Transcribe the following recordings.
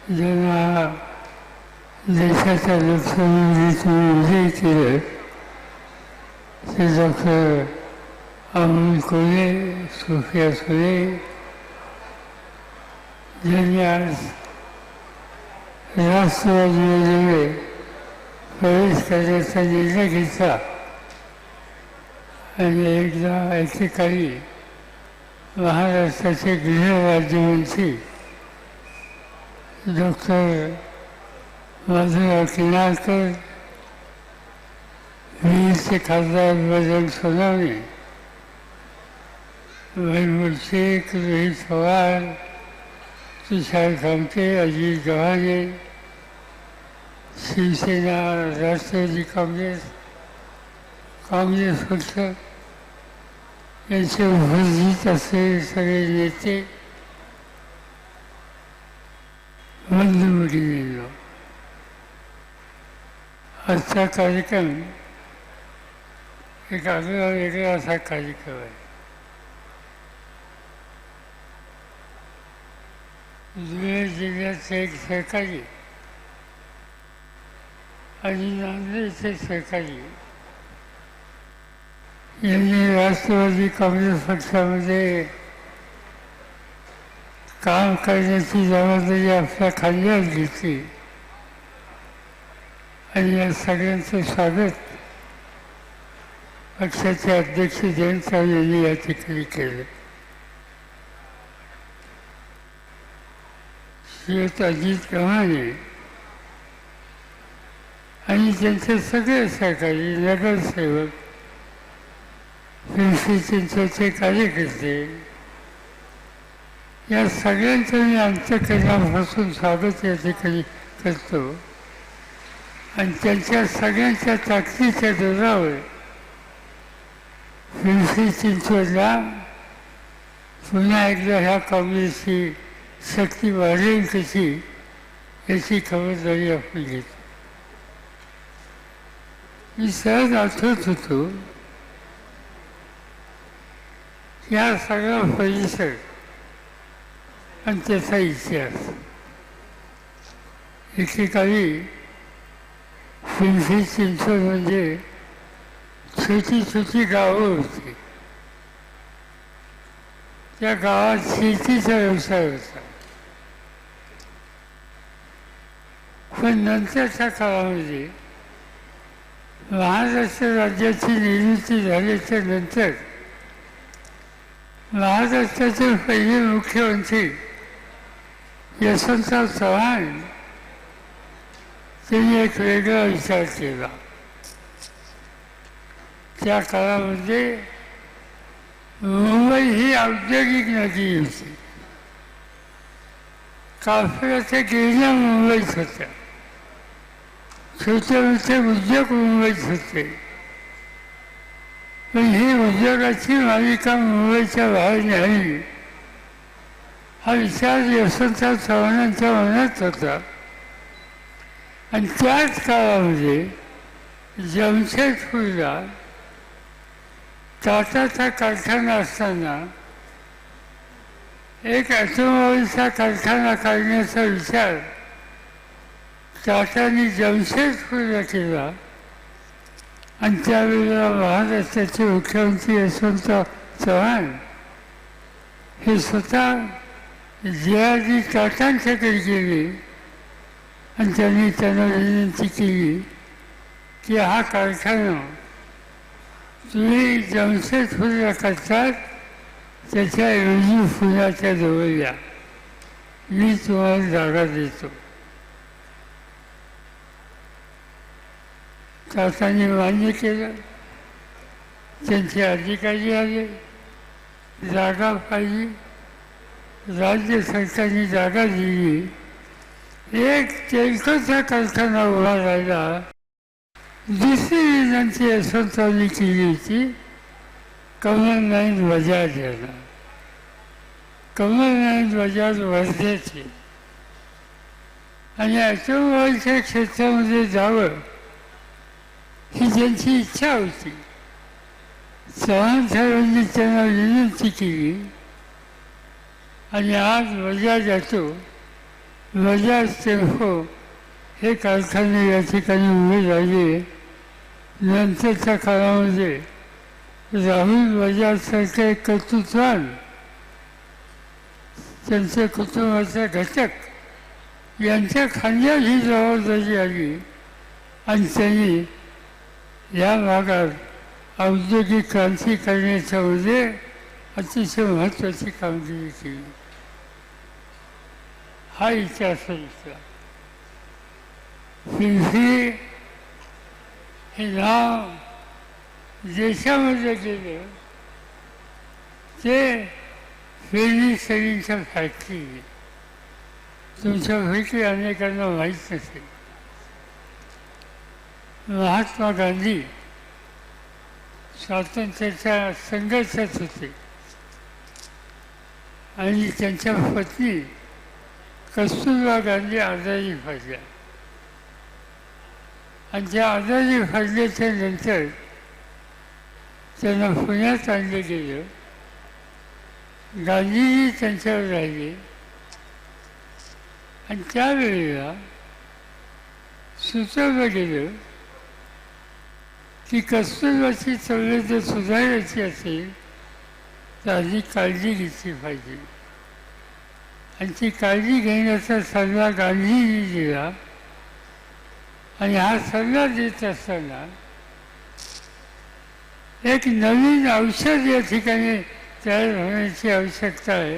ज्यांना देशाच्या लोकसभेतून विजयी केलं ते डॉक्टर अमोल कोल्हे, सुप्रिया सुळे, ज्यांनी आज राष्ट्रवादीमध्ये प्रवेश करण्याचा निर्णय घेतला आणि एकदा एकेकाळी महाराष्ट्राचे गृहराज्यमंत्री डॉक्टर माधवराव किनाळकर, बीडचे खासदार बजरंग सोनवणे, महबूब शेख, रोहित पवार, तुषार खामटे, अजित गव्हाणे, शिवसेना, राष्ट्रवादी काँग्रेस, काँग्रेस पक्ष यांचे उपस्थित असलेले सगळे नेते, बंधू-भगिनींनो, आजचा कार्यक्रम एक आगळा वेगळा असा कार्यक्रम आहे. धुळे जिल्ह्याचे एक सहकारी आणि नांदेडचे सहकारी यांनी राष्ट्रवादी काँग्रेस पक्षामध्ये काम करण्याची जबाबदारी आपल्या खांद्यावर घेतली आणि या सगळ्यांचं स्वागत पक्षाचे अध्यक्ष जयंत साहेब यांनी या ठिकाणी केलं. श्रीयुत अजित गव्हाणे आणि त्यांचे सगळे सहकारी, नगरसेवक, पिंपरी चिंचवडचे कार्यकर्ते, या सगळ्यांचं मी अंतःकरणापासून स्वागत या ठिकाणी करतो आणि त्यांच्या सगळ्यांच्या ताकदीच्या जोरावर पिंपरी चिंचवडला पुन्हा एकदा ह्या काँग्रेसची शक्ती वाढेल कशी याची खबरदारी आपण घेतो. मी सहज आठवत होतो या सगळा परिसर आणि त्याचा इतिहास. एकेकाळी पिंपरी चिंचवड म्हणजे छोटी छोटी गावं होती. त्या गावात शेतीचा व्यवसाय होता. पण नंतरच्या काळामध्ये महाराष्ट्र राज्याची निर्मिती झाल्याच्या नंतर महाराष्ट्राचे पहिले मुख्यमंत्री यशवंतराव चव्हाण त्यांनी एक वेगळा विचार केला. त्या काळामध्ये मुंबई ही औद्योगिक नगरी होती. कापडाच्या गिरण्या मुंबईत होत्या, छोटे मोठे उद्योग मुंबईत होते. पण ही उद्योगाची मालिका मुंबईच्या बाहेर न्यावी हा विचार यशवंतराव चव्हाणांच्या मनात होता. आणि त्याच काळामध्ये जमशेदपूरला टाटाचा कारखाना असताना एक ऑटोमोबाईलचा कारखाना काढण्याचा विचार टाटाने जमशेदपूरला केला. आणि त्यावेळेला महाराष्ट्राचे मुख्यमंत्री यशवंतराव चव्हाण हे स्वतः जे.आर.डी. टाटांच्याकडे गेले आणि त्यांनी त्यांना विनंती केली की हा कारखाना तुम्ही जमशेदपूरला करतात, त्याच्याऐवजी पुण्याच्या जवळ या, मी तुम्हाला जागा देतो. टाटांनी मान्य केलं. त्यांचे अधिकारी आले, जागा पाहिली, राज्य सरकारने जागा दिली. एक तेलकटचा कारखाना उभा राहिला. दुसरी विनंती यशवंतरावनी केली होती कमलनाथ बजाज यांना. कमलनाथ बजाज वर्ध्याचे आणि ऑटोमोबाईलच्या क्षेत्रामध्ये जावं ही त्यांची इच्छा होती. चव्हाण साहेबांनी त्यांना विनंती केली आणि आज बजाज ऑटो बजाज टेम्पो हे कारखाने या ठिकाणी उभे राहिले. नंतरच्या काळामध्ये राहुल बजाजसारखे एक कर्तृत्वान त्यांच्या कुटुंबाचा घटक यांच्या खांद्यावर ही जबाबदारी आली आणि त्यांनी या भागात औद्योगिक क्रांती करण्याच्यामध्ये अतिशय महत्त्वाची कामगिरी केली. हा इतिहास इथला. पिंपरी हे नाव देशामध्ये गेलं ते फेर्निचरच्या फॅक्टरी. तुमच्यापैकी अनेकांना माहीत नसेल, महात्मा गांधी स्वातंत्र्याच्या संघर्षात होते आणि त्यांच्या पत्नी कस्तुरबा गांधी आजारी पडल्या आणि त्या आजारी पडल्याच्या नंतर त्यांना पुण्यात आणलं गेलं. गांधीजी त्यांच्यावर राहिले आणि त्यावेळेला सुचवलं गेलं की कस्तुरबाची तब्येत जर सुधारायची असेल तर आधी काळजी घेतली पाहिजे. आणि ती काळजी घेण्याचा सल्ला गांधींनी दिला. आणि हा सल्ला देत असताना एक नवीन औषध या ठिकाणी तयार होण्याची आवश्यकता आहे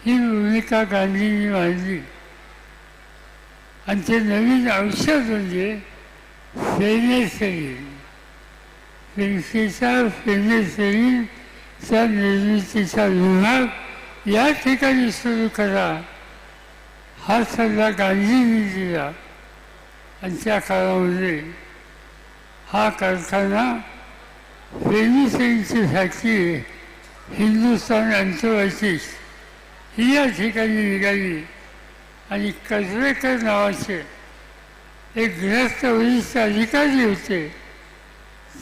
ही भूमिका गांधींनी मांडली. आणि ते नवीन औषध म्हणजे फेर्निचरीन. फेर्निचरीनचा निर्मितीचा विभाग या ठिकाणी सुरू करा हा सल्ला गांधींनी दिला. आणि त्या काळामध्ये हा कारखाना फेर्निचरीनची फॅक्टरी हिंदुस्तान एंटरप्राइजेस ही या ठिकाणी निघाली. आणि कसबेकर नावाचे एक ग्रस्त वरिष्ठ अधिकारी होते,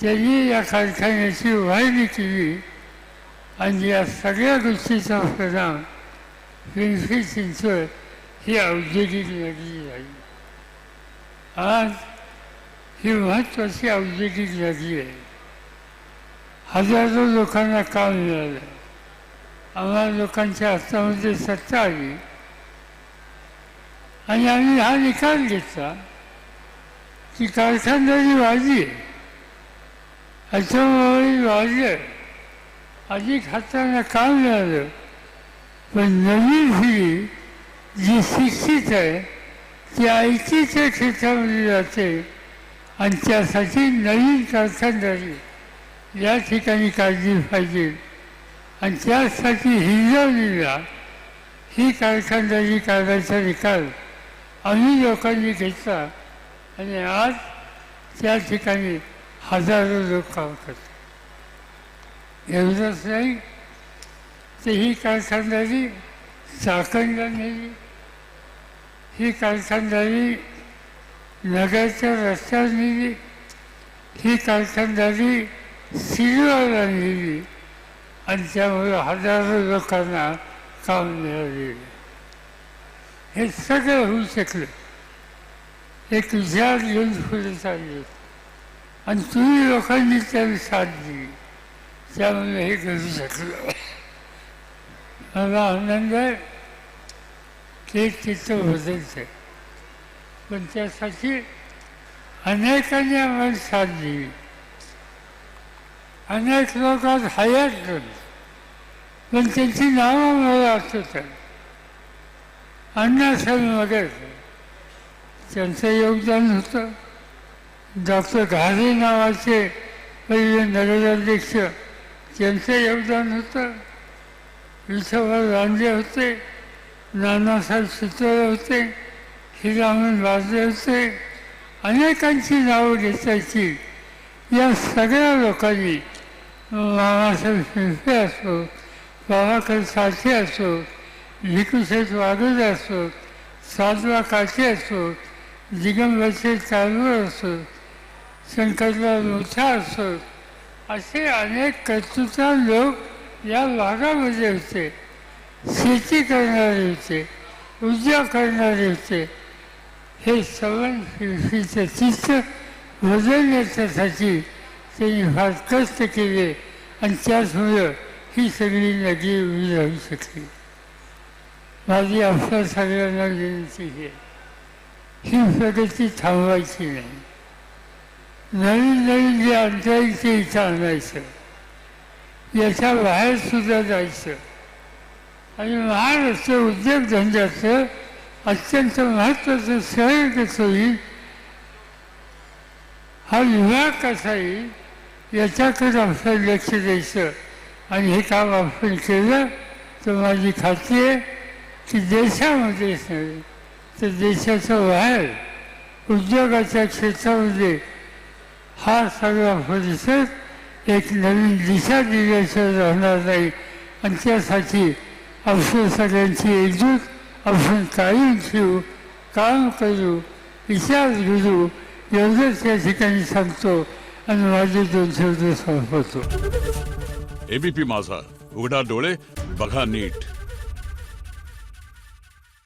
त्यांनी या कारखान्याची उभारणी केली. आणि या सगळ्या गोष्टीचा परिणाम पिंपरी चिंचवड ही औद्योगिक नगरी झाली. आज ही महत्त्वाची औद्योगिक नगरी आहे. हजारो लोकांना काम मिळालं. आम्हाला लोकांच्या हातामध्ये सत्ता आली आणि आम्ही हा निकाल घेतला की कारखानदारी वाढली, ऑटोमोबाईल वाढलं, अधिक हातांना काम मिळालं. पण नवीन पिढी जी शिक्षित आहे ती आयटीच्या क्षेत्रामध्ये जाते आणि त्यासाठी नवीन कारखानदारी या ठिकाणी काढली पाहिजे. आणि त्यासाठी हिंजवणीला ही कारखानदारी काढायचा निकाल आम्ही लोकांनी घेतला. आणि आज त्या ठिकाणी हजारो लोक काम करतात. एवढंच नाही तर ही कारखानदारी चाकणला नेली, ही कारखानदारी नगरच्या रस्त्यावर नेली, ही कारखानदारी सिल्वरला नेली. आणि त्यामुळे हजारो लोकांना काम मिळालेलं. हे सगळं होऊ शकलं एक विचार घेऊन पुढे चालले आणि तुम्ही लोकांनी त्याला साथ दिली, त्यामुळे हे करू शकलं. मला आनंद आहे की तिथं बदलत आहे. पण त्यासाठी अनेकांनी आम्हाला साथ दिली. अनेक लोक आज हयात झाले पण त्यांची नावं मला आठवतात. अण्णासाहेब मगर त्यांचं योगदान होतं. डॉक्टर घारे नावाचे पहिले नगराध्यक्ष त्यांचं योगदान होतं. विठोबा रांदे होते, नानासाहेब सुतळे होते, हिरामन बाजे होते. अनेकांची नावं घेतायची. या सगळ्या लोकांनी मामासाहेब शिंपे असो, बाबाकर साठे असो, भिकूशेठ वाघोरे असो, साधवा काटे असो, दिगंबरचे चालवर असो, शंकरराव मोठा असो, असे अनेक कर्तृत्वान लोक या भागामध्ये होते. शेती करणारे होते, उद्योग करणारे होते. हे संवनशीचं चित्र बदलण्यासाठी त्यांनी फार कष्ट केले आणि त्याचमुळं ही सगळी नदी उभी राहू शकली. माझी आपल्या सगळ्यांना विनंती आहे, ही प्रगती थांबवायची नाही. नवीन नवीन जे आणता येईल ते इथं आणायचं, याच्या बाहेर सुद्धा जायचं. आणि महाराष्ट्र उद्योगधंद्याचं अत्यंत महत्त्वाचं शहर कसं होईल, हा विभाग कसा येईल, याच्याकडे आपलं लक्ष द्यायचं. आणि हे काम आपण केलं तर माझी खात्री आहे की देशामध्येच नव्हे तर देशाच्या बाहेर उद्योगाच्या क्षेत्रामध्ये हा सगळा परिसर एक नवीन दिशा दिल्याशिवाय राहणार नाही. आणि त्यासाठी आपल्या सगळ्यांची एकजूट आपण कायम ठेवू, काम करू, विचार करू, एवढंच या ठिकाणी सांगतो आणि माझे 2 शब्द संपवतो. एबीपी माझा, उघडा डोळे बघा नीट.